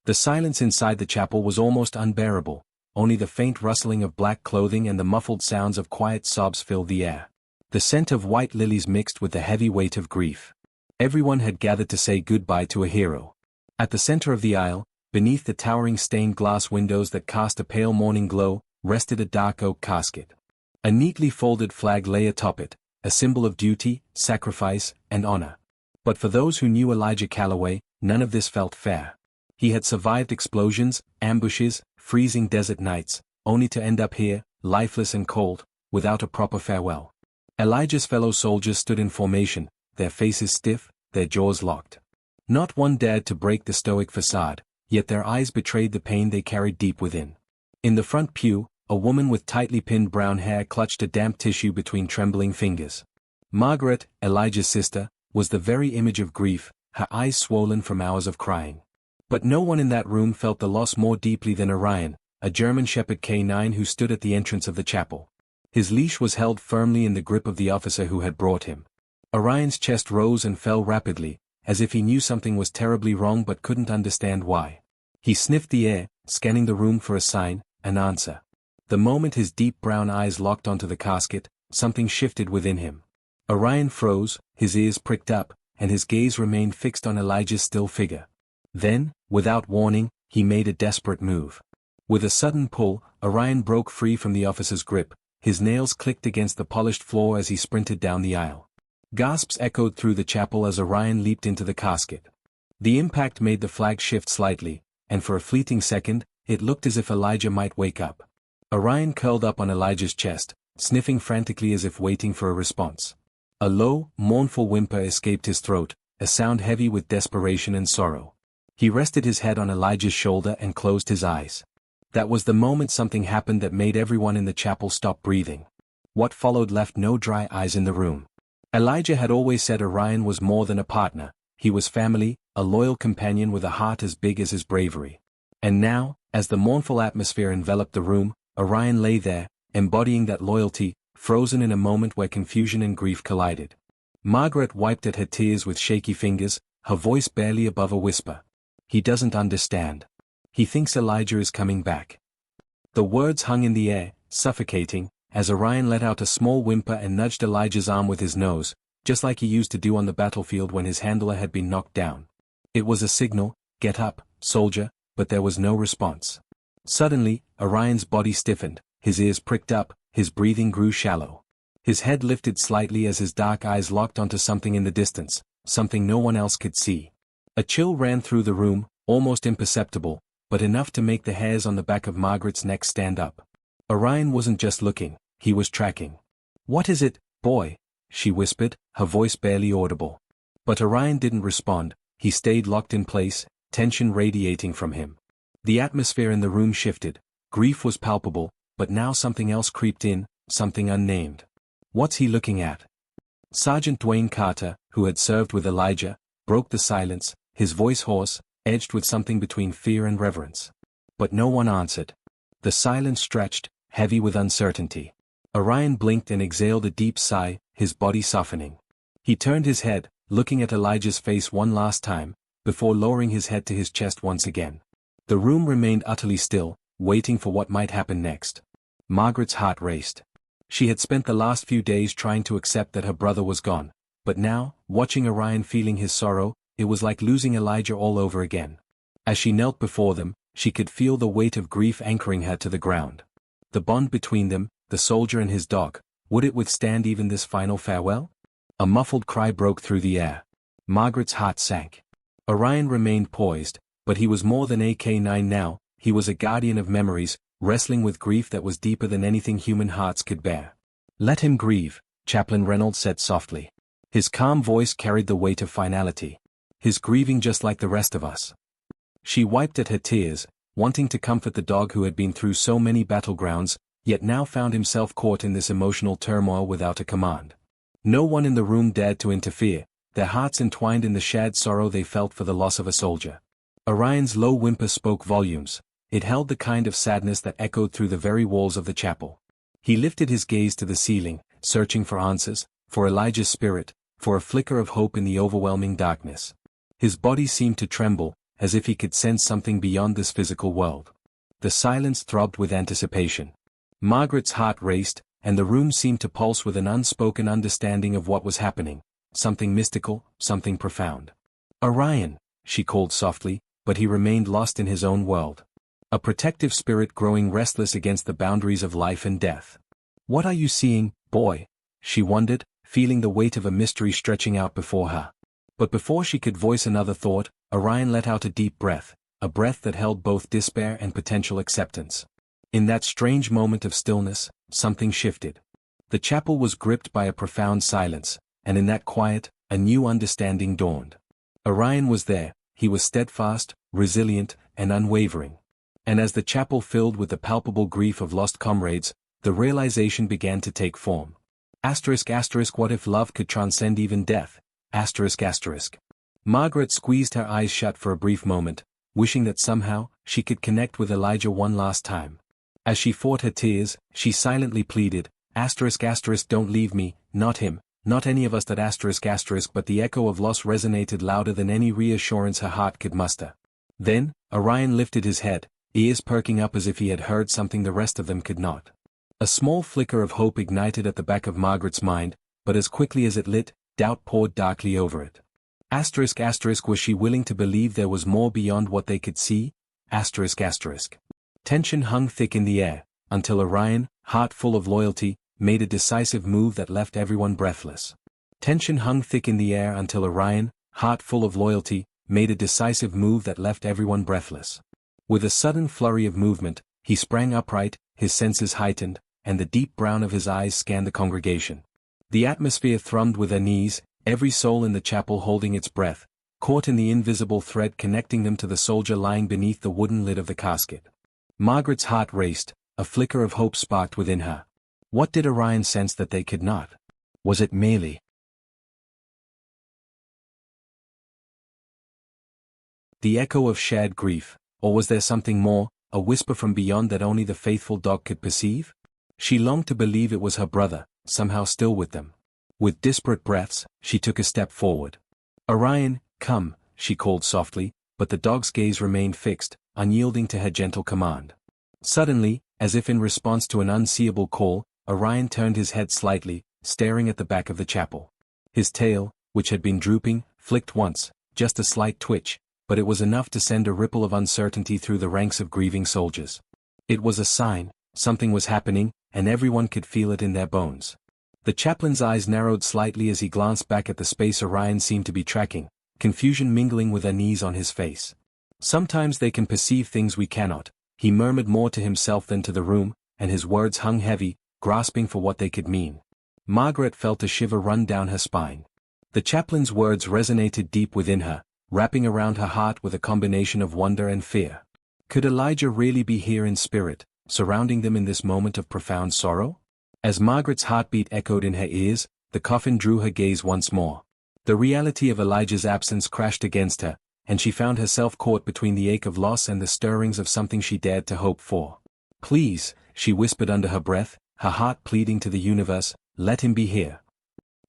The silence inside the chapel was almost unbearable, only the faint rustling of black clothing and the muffled sounds of quiet sobs filled the air. The scent of white lilies mixed with the heavy weight of grief. Everyone had gathered to say goodbye to a hero. At the center of the aisle, beneath the towering stained glass windows that cast a pale morning glow, rested a dark oak casket. A neatly folded flag lay atop it, a symbol of duty, sacrifice, and honor. But for those who knew Elijah Calloway, none of this felt fair. He had survived explosions, ambushes, freezing desert nights, only to end up here, lifeless and cold, without a proper farewell. Elijah's fellow soldiers stood in formation, their faces stiff, their jaws locked. Not one dared to break the stoic facade, yet their eyes betrayed the pain they carried deep within. In the front pew, a woman with tightly pinned brown hair clutched a damp tissue between trembling fingers. Margaret, Elijah's sister, was the very image of grief, her eyes swollen from hours of crying. But no one in that room felt the loss more deeply than Orion, a German Shepherd canine who stood at the entrance of the chapel. His leash was held firmly in the grip of the officer who had brought him. Orion's chest rose and fell rapidly, as if he knew something was terribly wrong but couldn't understand why. He sniffed the air, scanning the room for a sign, an answer. The moment his deep brown eyes locked onto the casket, something shifted within him. Orion froze, his ears pricked up, and his gaze remained fixed on Elijah's still figure. Then, without warning, he made a desperate move. With a sudden pull, Orion broke free from the officer's grip, his nails clicked against the polished floor as he sprinted down the aisle. Gasps echoed through the chapel as Orion leaped into the casket. The impact made the flag shift slightly, and for a fleeting second, it looked as if Elijah might wake up. Orion curled up on Elijah's chest, sniffing frantically as if waiting for a response. A low, mournful whimper escaped his throat, a sound heavy with desperation and sorrow. He rested his head on Elijah's shoulder and closed his eyes. That was the moment something happened that made everyone in the chapel stop breathing. What followed left no dry eyes in the room. Elijah had always said Orion was more than a partner, he was family, a loyal companion with a heart as big as his bravery. And now, as the mournful atmosphere enveloped the room, Orion lay there, embodying that loyalty, frozen in a moment where confusion and grief collided. Margaret wiped at her tears with shaky fingers, her voice barely above a whisper. He doesn't understand. He thinks Elijah is coming back. The words hung in the air, suffocating, as Orion let out a small whimper and nudged Elijah's arm with his nose, just like he used to do on the battlefield when his handler had been knocked down. It was a signal, "Get up, soldier," but there was no response. Suddenly, Orion's body stiffened, his ears pricked up, his breathing grew shallow. His head lifted slightly as his dark eyes locked onto something in the distance, something no one else could see. A chill ran through the room, almost imperceptible, but enough to make the hairs on the back of Margaret's neck stand up. Orion wasn't just looking, he was tracking. "What is it, boy?" she whispered, her voice barely audible. But Orion didn't respond, he stayed locked in place, tension radiating from him. The atmosphere in the room shifted, grief was palpable, but now something else creeped in, something unnamed. "What's he looking at?" Sergeant Dwayne Carter, who had served with Elijah, broke the silence, his voice hoarse, edged with something between fear and reverence. But no one answered. The silence stretched, heavy with uncertainty. Orion blinked and exhaled a deep sigh, his body softening. He turned his head, looking at Elijah's face one last time, before lowering his head to his chest once again. The room remained utterly still, waiting for what might happen next. Margaret's heart raced. She had spent the last few days trying to accept that her brother was gone, but now, watching Orion feeling his sorrow, it was like losing Elijah all over again. As she knelt before them, she could feel the weight of grief anchoring her to the ground. The bond between them, the soldier and his dog, would it withstand even this final farewell? A muffled cry broke through the air. Margaret's heart sank. Orion remained poised, but he was more than a K9 now, he was a guardian of memories, wrestling with grief that was deeper than anything human hearts could bear. "Let him grieve," Chaplain Reynolds said softly. His calm voice carried the weight of finality. "He's grieving just like the rest of us." She wiped at her tears, wanting to comfort the dog who had been through so many battlegrounds, yet now found himself caught in this emotional turmoil without a command. No one in the room dared to interfere, their hearts entwined in the shared sorrow they felt for the loss of a soldier. Orion's low whimper spoke volumes. It held the kind of sadness that echoed through the very walls of the chapel. He lifted his gaze to the ceiling, searching for answers, for Elijah's spirit, for a flicker of hope in the overwhelming darkness. His body seemed to tremble, as if he could sense something beyond this physical world. The silence throbbed with anticipation. Margaret's heart raced, and the room seemed to pulse with an unspoken understanding of what was happening, something mystical, something profound. "Orion," she called softly, but he remained lost in his own world. A protective spirit growing restless against the boundaries of life and death. "What are you seeing, boy?" she wondered, feeling the weight of a mystery stretching out before her. But before she could voice another thought, Orion let out a deep breath, a breath that held both despair and potential acceptance. In that strange moment of stillness, something shifted. The chapel was gripped by a profound silence, and in that quiet, a new understanding dawned. Orion was there, he was steadfast, resilient, and unwavering. And as the chapel filled with the palpable grief of lost comrades, the realization began to take form. What if love could transcend even death? Margaret squeezed her eyes shut for a brief moment, wishing that somehow, she could connect with Elijah one last time. As she fought her tears, she silently pleaded, "Don't leave me, not him, not any of us that but the echo of loss resonated louder than any reassurance her heart could muster. Then, Orion lifted his head, ears perking up as if he had heard something the rest of them could not. A small flicker of hope ignited at the back of Margaret's mind, but as quickly as it lit, doubt poured darkly over it. Was she willing to believe there was more beyond what they could see? Tension hung thick in the air, until Orion, heart full of loyalty, made a decisive move that left everyone breathless. With a sudden flurry of movement, he sprang upright, his senses heightened, and the deep brown of his eyes scanned the congregation. The atmosphere thrummed with unease, every soul in the chapel holding its breath, caught in the invisible thread connecting them to the soldier lying beneath the wooden lid of the casket. Margaret's heart raced, a flicker of hope sparked within her. What did Orion sense that they could not? Was it merely the echo of shared grief, or was there something more, a whisper from beyond that only the faithful dog could perceive? She longed to believe it was her brother, somehow still with them. With disparate breaths, she took a step forward. "Orion, come," she called softly, but the dog's gaze remained fixed, unyielding to her gentle command. Suddenly, as if in response to an unseeable call, Orion turned his head slightly, staring at the back of the chapel. His tail, which had been drooping, flicked once, just a slight twitch, but it was enough to send a ripple of uncertainty through the ranks of grieving soldiers. It was a sign, something was happening, and everyone could feel it in their bones. The chaplain's eyes narrowed slightly as he glanced back at the space Orion seemed to be tracking, confusion mingling with unease on his face. "Sometimes they can perceive things we cannot," he murmured more to himself than to the room, and his words hung heavy, grasping for what they could mean. Margaret felt a shiver run down her spine. The chaplain's words resonated deep within her, wrapping around her heart with a combination of wonder and fear. Could Elijah really be here in spirit, surrounding them in this moment of profound sorrow? As Margaret's heartbeat echoed in her ears, the coffin drew her gaze once more. The reality of Elijah's absence crashed against her, and she found herself caught between the ache of loss and the stirrings of something she dared to hope for. "Please," she whispered under her breath, her heart pleading to the universe, "let him be here."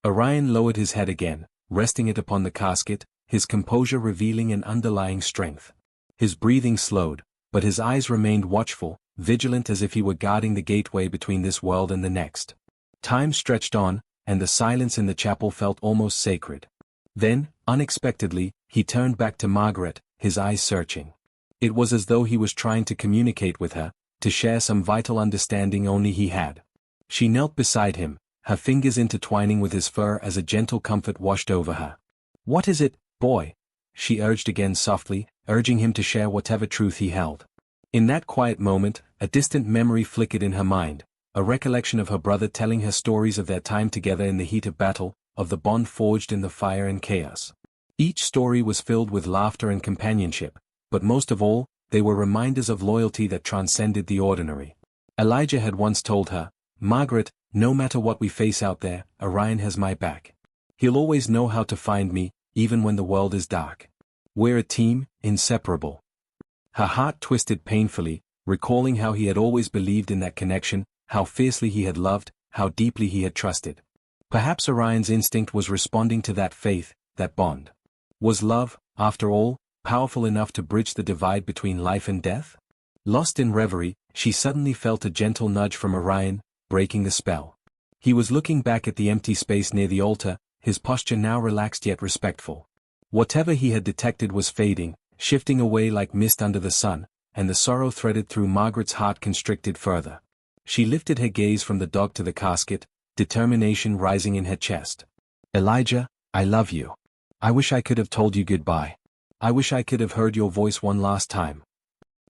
Orion lowered his head again, resting it upon the casket, his composure revealing an underlying strength. His breathing slowed, but his eyes remained watchful, vigilant as if he were guarding the gateway between this world and the next. Time stretched on, and the silence in the chapel felt almost sacred. Then, unexpectedly, he turned back to Margaret, his eyes searching. It was as though he was trying to communicate with her, to share some vital understanding only he had. She knelt beside him, her fingers intertwining with his fur as a gentle comfort washed over her. "What is it, boy?" she urged again softly, urging him to share whatever truth he held. In that quiet moment, a distant memory flickered in her mind, a recollection of her brother telling her stories of their time together in the heat of battle, of the bond forged in the fire and chaos. Each story was filled with laughter and companionship, but most of all, they were reminders of loyalty that transcended the ordinary. Elijah had once told her, "Margaret, no matter what we face out there, Orion has my back. He'll always know how to find me, even when the world is dark. We're a team, inseparable." Her heart twisted painfully, recalling how he had always believed in that connection, how fiercely he had loved, how deeply he had trusted. Perhaps Orion's instinct was responding to that faith, that bond. Was love, after all, powerful enough to bridge the divide between life and death? Lost in reverie, she suddenly felt a gentle nudge from Orion, breaking the spell. He was looking back at the empty space near the altar, his posture now relaxed yet respectful. Whatever he had detected was fading, shifting away like mist under the sun, and the sorrow threaded through Margaret's heart constricted further. She lifted her gaze from the dog to the casket, determination rising in her chest. Elijah, I love you. I wish I could have told you goodbye. I wish I could have heard your voice one last time.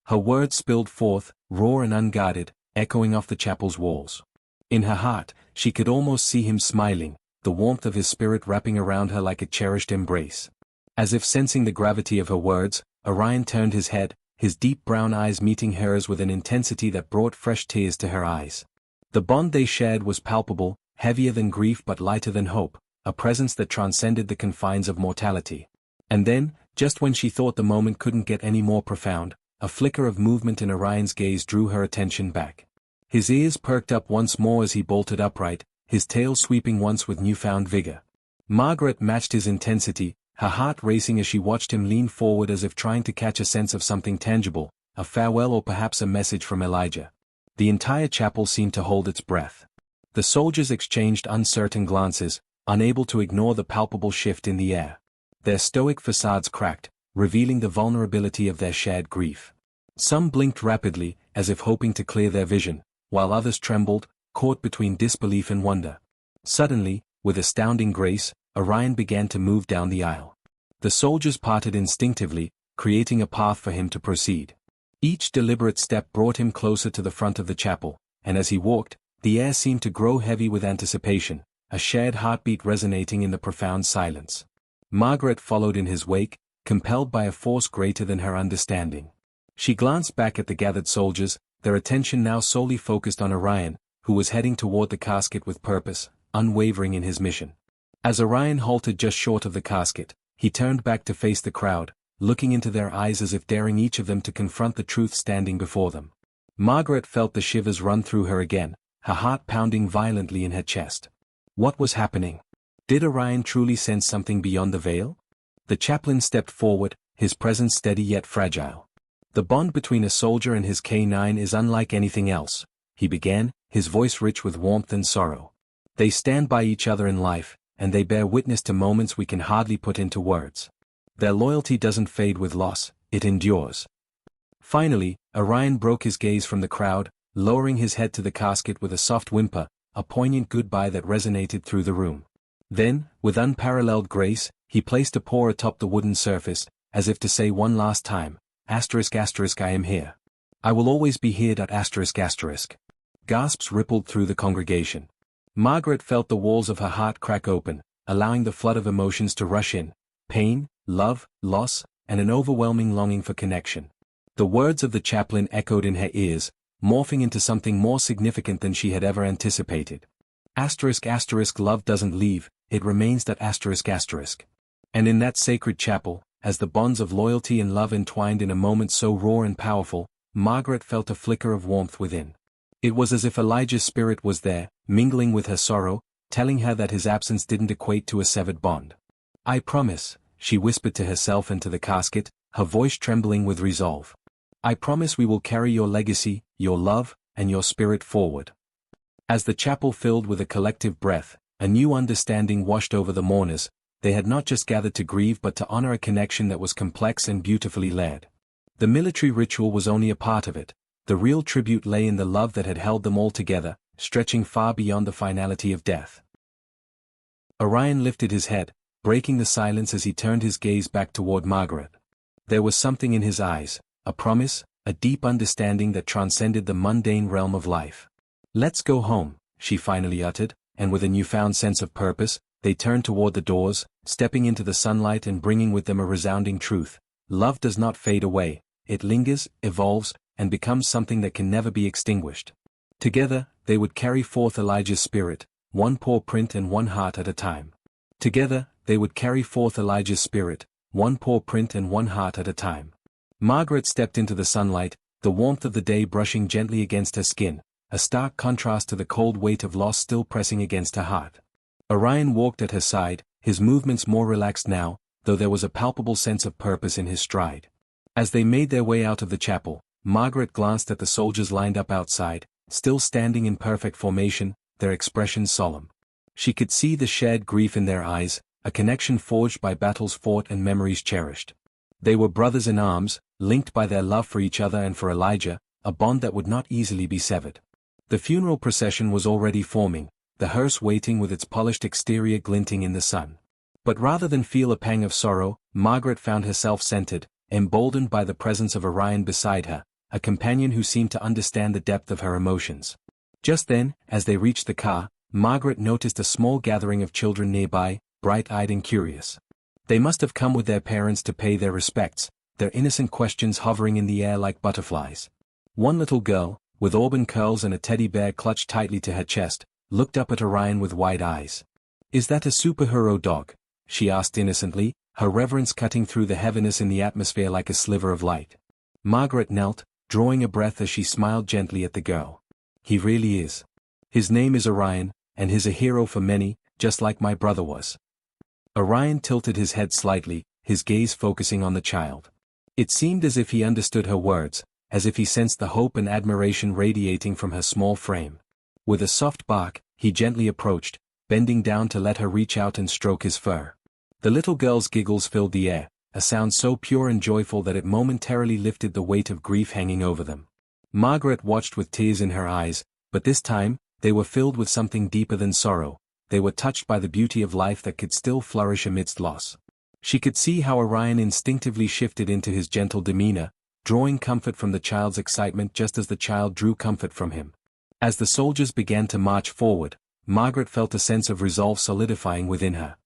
Her words spilled forth, raw and unguarded, echoing off the chapel's walls. In her heart, she could almost see him smiling, the warmth of his spirit wrapping around her like a cherished embrace. As if sensing the gravity of her words, Orion turned his head, his deep brown eyes meeting hers with an intensity that brought fresh tears to her eyes. The bond they shared was palpable, heavier than grief but lighter than hope, a presence that transcended the confines of mortality. And then, just when she thought the moment couldn't get any more profound, a flicker of movement in Orion's gaze drew her attention back. His ears perked up once more as he bolted upright, his tail sweeping once with newfound vigor. Margaret matched his intensity, her heart racing as she watched him lean forward as if trying to catch a sense of something tangible, a farewell or perhaps a message from Elijah. The entire chapel seemed to hold its breath. The soldiers exchanged uncertain glances, unable to ignore the palpable shift in the air. Their stoic facades cracked, revealing the vulnerability of their shared grief. Some blinked rapidly, as if hoping to clear their vision, while others trembled, caught between disbelief and wonder. Suddenly, with astounding grace, Orion began to move down the aisle. The soldiers parted instinctively, creating a path for him to proceed. Each deliberate step brought him closer to the front of the chapel, and as he walked, the air seemed to grow heavy with anticipation, a shared heartbeat resonating in the profound silence. Margaret followed in his wake, compelled by a force greater than her understanding. She glanced back at the gathered soldiers, their attention now solely focused on Orion, who was heading toward the casket with purpose, unwavering in his mission. As Orion halted just short of the casket, he turned back to face the crowd, looking into their eyes as if daring each of them to confront the truth standing before them. Margaret felt the shivers run through her again, her heart pounding violently in her chest. What was happening? Did Orion truly sense something beyond the veil? The chaplain stepped forward, his presence steady yet fragile. The bond between a soldier and his canine is unlike anything else, he began, his voice rich with warmth and sorrow. They stand by each other in life, and they bear witness to moments we can hardly put into words. Their loyalty doesn't fade with loss, it endures. Finally, Orion broke his gaze from the crowd, lowering his head to the casket with a soft whimper, a poignant goodbye that resonated through the room. Then, with unparalleled grace, he placed a paw atop the wooden surface, as if to say one last time, ****, I am here. I will always be here. ****. Gasps rippled through the congregation. Margaret felt the walls of her heart crack open, allowing the flood of emotions to rush in, pain, love, loss, and an overwhelming longing for connection. The words of the chaplain echoed in her ears, morphing into something more significant than she had ever anticipated. Love doesn't leave, it remains. And in that sacred chapel, as the bonds of loyalty and love entwined in a moment so raw and powerful, Margaret felt a flicker of warmth within. It was as if Elijah's spirit was there, mingling with her sorrow, telling her that his absence didn't equate to a severed bond. I promise, she whispered to herself and to the casket, her voice trembling with resolve. I promise we will carry your legacy, your love, and your spirit forward. As the chapel filled with a collective breath, a new understanding washed over the mourners. They had not just gathered to grieve but to honor a connection that was complex and beautifully layered. The military ritual was only a part of it. The real tribute lay in the love that had held them all together, stretching far beyond the finality of death. Orion lifted his head, breaking the silence as he turned his gaze back toward Margaret. There was something in his eyes, a promise, a deep understanding that transcended the mundane realm of life. Let's go home, she finally uttered, and with a newfound sense of purpose, they turned toward the doors, stepping into the sunlight and bringing with them a resounding truth. Love does not fade away, it lingers, evolves, and becomes something that can never be extinguished. Together, they would carry forth Elijah's spirit, one paw print and one heart at a time. Together, they would carry forth Elijah's spirit, one paw print and one heart at a time. Margaret stepped into the sunlight, the warmth of the day brushing gently against her skin, a stark contrast to the cold weight of loss still pressing against her heart. Orion walked at her side, his movements more relaxed now, though there was a palpable sense of purpose in his stride. As they made their way out of the chapel, Margaret glanced at the soldiers lined up outside, still standing in perfect formation, their expressions solemn. She could see the shared grief in their eyes, a connection forged by battles fought and memories cherished. They were brothers in arms, linked by their love for each other and for Elijah, a bond that would not easily be severed. The funeral procession was already forming, the hearse waiting with its polished exterior glinting in the sun. But rather than feel a pang of sorrow, Margaret found herself centered, emboldened by the presence of Orion beside her, a companion who seemed to understand the depth of her emotions. Just then, as they reached the car, Margaret noticed a small gathering of children nearby, bright-eyed and curious. They must have come with their parents to pay their respects, their innocent questions hovering in the air like butterflies. One little girl, with auburn curls and a teddy bear clutched tightly to her chest, looked up at Orion with wide eyes. "Is that a superhero dog?" she asked innocently, her reverence cutting through the heaviness in the atmosphere like a sliver of light. Margaret knelt, drawing a breath as she smiled gently at the girl. "He really is. His name is Orion, and he's a hero for many, just like my brother was." Orion tilted his head slightly, his gaze focusing on the child. It seemed as if he understood her words, as if he sensed the hope and admiration radiating from her small frame. With a soft bark, he gently approached, bending down to let her reach out and stroke his fur. The little girl's giggles filled the air, a sound so pure and joyful that it momentarily lifted the weight of grief hanging over them. Margaret watched with tears in her eyes, but this time, they were filled with something deeper than sorrow. They were touched by the beauty of life that could still flourish amidst loss. She could see how Orion instinctively shifted into his gentle demeanor, drawing comfort from the child's excitement just as the child drew comfort from him. As the soldiers began to march forward, Margaret felt a sense of resolve solidifying within her.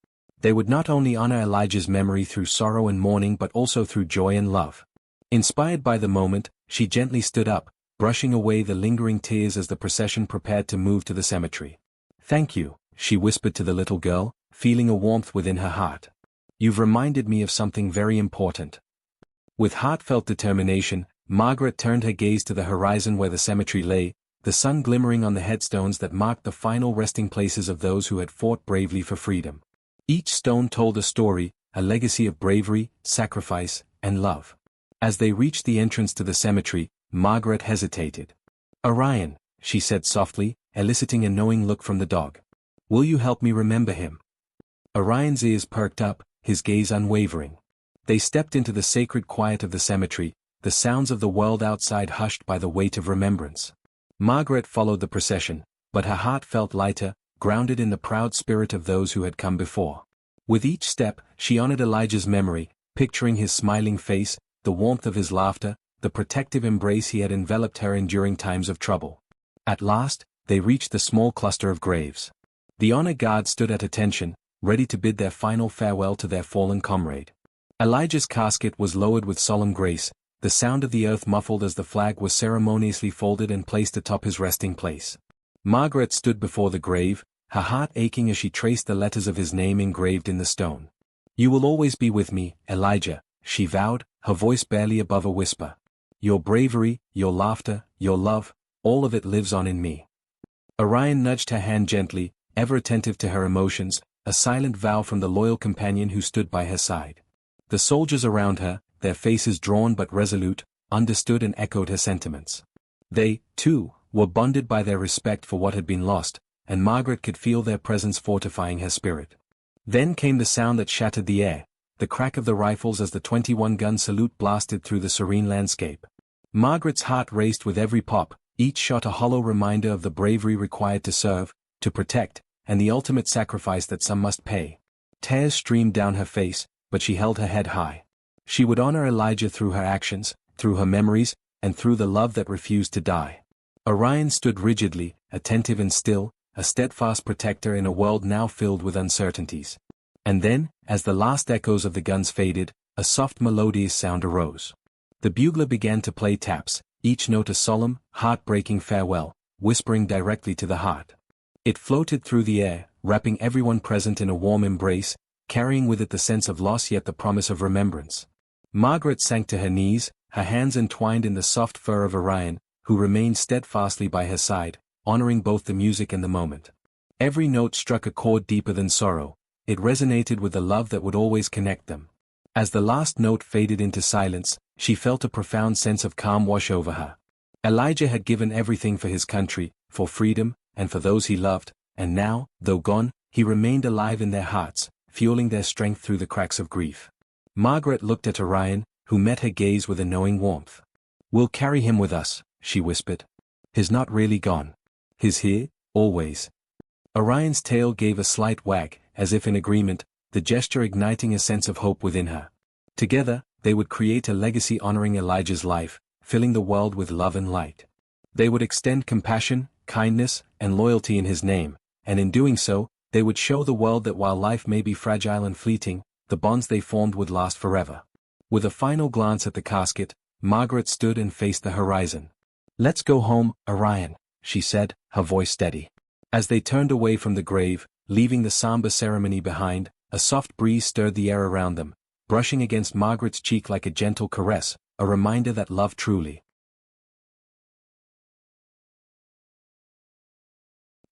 They would not only honor Elijah's memory through sorrow and mourning but also through joy and love. Inspired by the moment, she gently stood up, brushing away the lingering tears as the procession prepared to move to the cemetery. "Thank you," she whispered to the little girl, feeling a warmth within her heart. "You've reminded me of something very important." With heartfelt determination, Margaret turned her gaze to the horizon where the cemetery lay, the sun glimmering on the headstones that marked the final resting places of those who had fought bravely for freedom. Each stone told a story, a legacy of bravery, sacrifice, and love. As they reached the entrance to the cemetery, Margaret hesitated. "Orion," she said softly, eliciting a knowing look from the dog. "Will you help me remember him?" Orion's ears perked up, his gaze unwavering. They stepped into the sacred quiet of the cemetery, the sounds of the world outside hushed by the weight of remembrance. Margaret followed the procession, but her heart felt lighter, grounded in the proud spirit of those who had come before. With each step, she honored Elijah's memory, picturing his smiling face, the warmth of his laughter, the protective embrace he had enveloped her in during times of trouble. At last, they reached the small cluster of graves. The honor guard stood at attention, ready to bid their final farewell to their fallen comrade. Elijah's casket was lowered with solemn grace, the sound of the earth muffled as the flag was ceremoniously folded and placed atop his resting place. Margaret stood before the grave, her heart aching as she traced the letters of his name engraved in the stone. "You will always be with me, Elijah," she vowed, her voice barely above a whisper. "Your bravery, your laughter, your love, all of it lives on in me." Orion nudged her hand gently, ever attentive to her emotions, a silent vow from the loyal companion who stood by her side. The soldiers around her, their faces drawn but resolute, understood and echoed her sentiments. They, too, were bonded by their respect for what had been lost, and Margaret could feel their presence fortifying her spirit. Then came the sound that shattered the air, the crack of the rifles as the 21-gun salute blasted through the serene landscape. Margaret's heart raced with every pop, each shot a hollow reminder of the bravery required to serve, to protect, and the ultimate sacrifice that some must pay. Tears streamed down her face, but she held her head high. She would honor Elijah through her actions, through her memories, and through the love that refused to die. Orion stood rigidly, attentive and still, a steadfast protector in a world now filled with uncertainties. And then, as the last echoes of the guns faded, a soft melodious sound arose. The bugler began to play taps, each note a solemn, heartbreaking farewell, whispering directly to the heart. It floated through the air, wrapping everyone present in a warm embrace, carrying with it the sense of loss yet the promise of remembrance. Margaret sank to her knees, her hands entwined in the soft fur of Orion, who remained steadfastly by her side, honoring both the music and the moment. Every note struck a chord deeper than sorrow, it resonated with the love that would always connect them. As the last note faded into silence, she felt a profound sense of calm wash over her. Elijah had given everything for his country, for freedom, and for those he loved, and now, though gone, he remained alive in their hearts, fueling their strength through the cracks of grief. Margaret looked at Orion, who met her gaze with a knowing warmth. "We'll carry him with us," she whispered. "He's not really gone. He's here, always." Orion's tail gave a slight wag, as if in agreement, the gesture igniting a sense of hope within her. Together, they would create a legacy honoring Elijah's life, filling the world with love and light. They would extend compassion, kindness, and loyalty in his name, and in doing so, they would show the world that while life may be fragile and fleeting, the bonds they formed would last forever. With a final glance at the casket, Margaret stood and faced the horizon. "Let's go home, Orion," she said, her voice steady. As they turned away from the grave, leaving the somber ceremony behind, a soft breeze stirred the air around them, brushing against Margaret's cheek like a gentle caress, a reminder that love truly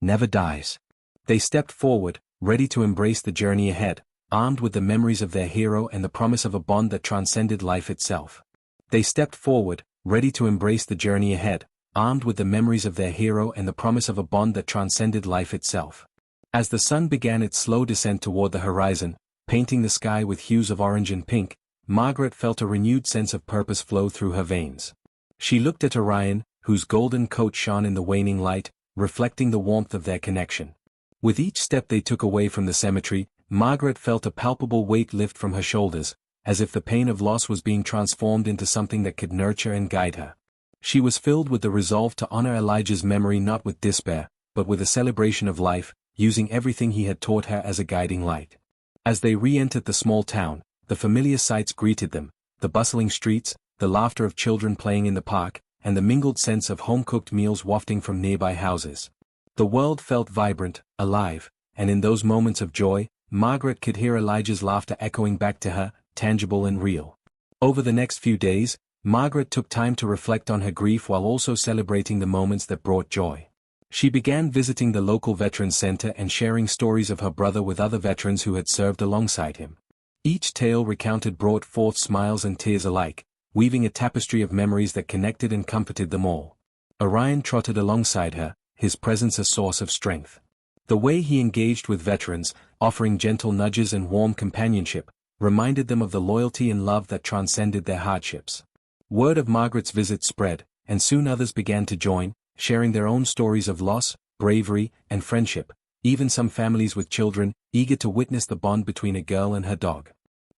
never dies. They stepped forward, ready to embrace the journey ahead, armed with the memories of their hero and the promise of a bond that transcended life itself. They stepped forward, ready to embrace the journey ahead, armed with the memories of their hero and the promise of a bond that transcended life itself. As the sun began its slow descent toward the horizon, painting the sky with hues of orange and pink, Margaret felt a renewed sense of purpose flow through her veins. She looked at Orion, whose golden coat shone in the waning light, reflecting the warmth of their connection. With each step they took away from the cemetery, Margaret felt a palpable weight lift from her shoulders, as if the pain of loss was being transformed into something that could nurture and guide her. She was filled with the resolve to honor Elijah's memory not with despair, but with a celebration of life, using everything he had taught her as a guiding light. As they re-entered the small town, the familiar sights greeted them, the bustling streets, the laughter of children playing in the park, and the mingled sense of home-cooked meals wafting from nearby houses. The world felt vibrant, alive, and in those moments of joy, Margaret could hear Elijah's laughter echoing back to her, tangible and real. Over the next few days, Margaret took time to reflect on her grief while also celebrating the moments that brought joy. She began visiting the local Veterans Center and sharing stories of her brother with other veterans who had served alongside him. Each tale recounted brought forth smiles and tears alike, weaving a tapestry of memories that connected and comforted them all. Orion trotted alongside her, his presence a source of strength. The way he engaged with veterans, offering gentle nudges and warm companionship, reminded them of the loyalty and love that transcended their hardships. Word of Margaret's visit spread, and soon others began to join, sharing their own stories of loss, bravery, and friendship, even some families with children, eager to witness the bond between a girl and her dog.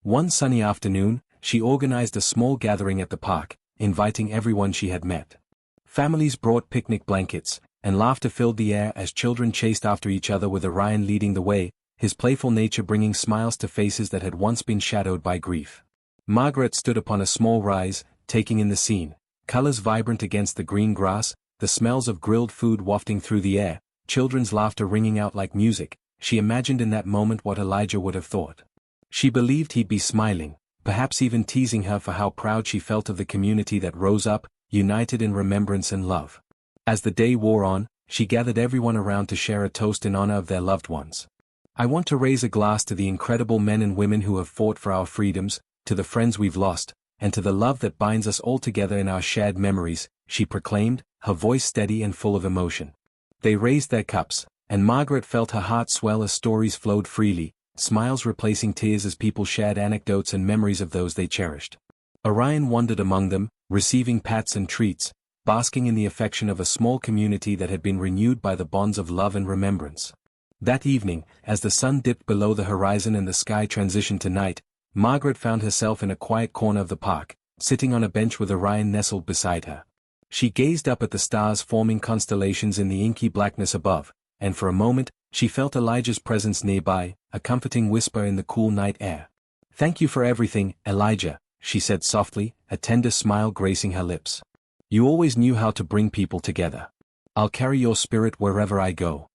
One sunny afternoon, she organized a small gathering at the park, inviting everyone she had met. Families brought picnic blankets, and laughter filled the air as children chased after each other with Orion leading the way, his playful nature bringing smiles to faces that had once been shadowed by grief. Margaret stood upon a small rise, taking in the scene, colors vibrant against the green grass, the smells of grilled food wafting through the air, children's laughter ringing out like music. She imagined in that moment what Elijah would have thought. She believed he'd be smiling, perhaps even teasing her for how proud she felt of the community that rose up, united in remembrance and love. As the day wore on, she gathered everyone around to share a toast in honor of their loved ones. "I want to raise a glass to the incredible men and women who have fought for our freedoms, to the friends we've lost, and to the love that binds us all together in our shared memories," she proclaimed, her voice steady and full of emotion. They raised their cups, and Margaret felt her heart swell as stories flowed freely, smiles replacing tears as people shared anecdotes and memories of those they cherished. Orion wandered among them, receiving pats and treats, basking in the affection of a small community that had been renewed by the bonds of love and remembrance. That evening, as the sun dipped below the horizon and the sky transitioned to night, Margaret found herself in a quiet corner of the park, sitting on a bench with Orion nestled beside her. She gazed up at the stars forming constellations in the inky blackness above, and for a moment, she felt Elijah's presence nearby, a comforting whisper in the cool night air. "Thank you for everything, Elijah," she said softly, a tender smile gracing her lips. "You always knew how to bring people together. I'll carry your spirit wherever I go."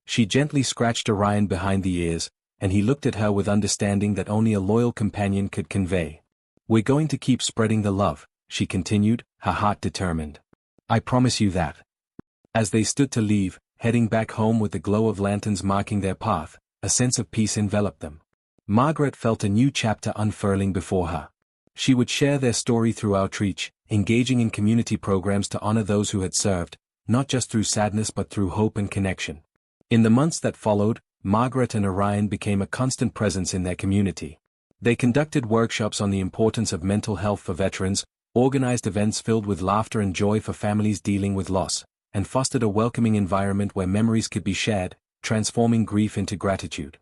She gently scratched Orion behind the ears, and he looked at her with understanding that only a loyal companion could convey. "We're going to keep spreading the love," she continued, her heart determined. "I promise you that." As they stood to leave, heading back home with the glow of lanterns marking their path, a sense of peace enveloped them. Margaret felt a new chapter unfurling before her. She would share their story through outreach, engaging in community programs to honor those who had served, not just through sadness but through hope and connection. In the months that followed, Margaret and Orion became a constant presence in their community. They conducted workshops on the importance of mental health for veterans, organized events filled with laughter and joy for families dealing with loss, and fostered a welcoming environment where memories could be shared, transforming grief into gratitude.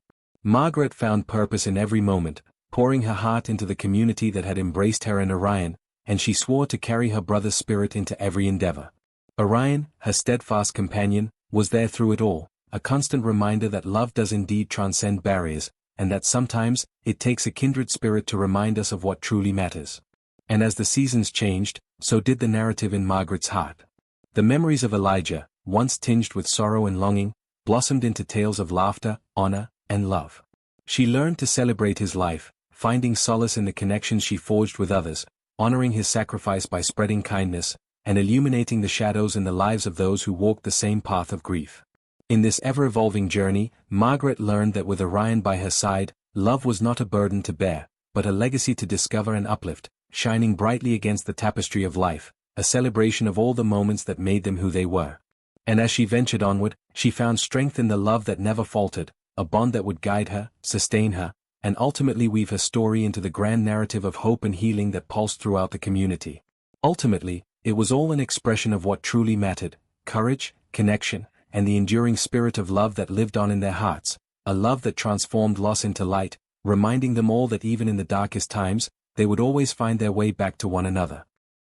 Margaret found purpose in every moment, pouring her heart into the community that had embraced her and Orion, and she swore to carry her brother's spirit into every endeavor. Orion, her steadfast companion, was there through it all, a constant reminder that love does indeed transcend barriers, and that sometimes, it takes a kindred spirit to remind us of what truly matters. And as the seasons changed, so did the narrative in Margaret's heart. The memories of Elijah, once tinged with sorrow and longing, blossomed into tales of laughter, honor, and love. She learned to celebrate his life, finding solace in the connections she forged with others, honoring his sacrifice by spreading kindness, and illuminating the shadows in the lives of those who walked the same path of grief. In this ever-evolving journey, Margaret learned that with Orion by her side, love was not a burden to bear, but a legacy to discover and uplift, shining brightly against the tapestry of life, a celebration of all the moments that made them who they were. And as she ventured onward, she found strength in the love that never faltered, a bond that would guide her, sustain her, and ultimately weave her story into the grand narrative of hope and healing that pulsed throughout the community. Ultimately, it was all an expression of what truly mattered: courage, connection, and the enduring spirit of love that lived on in their hearts, a love that transformed loss into light, reminding them all that even in the darkest times, they would always find their way back to one another.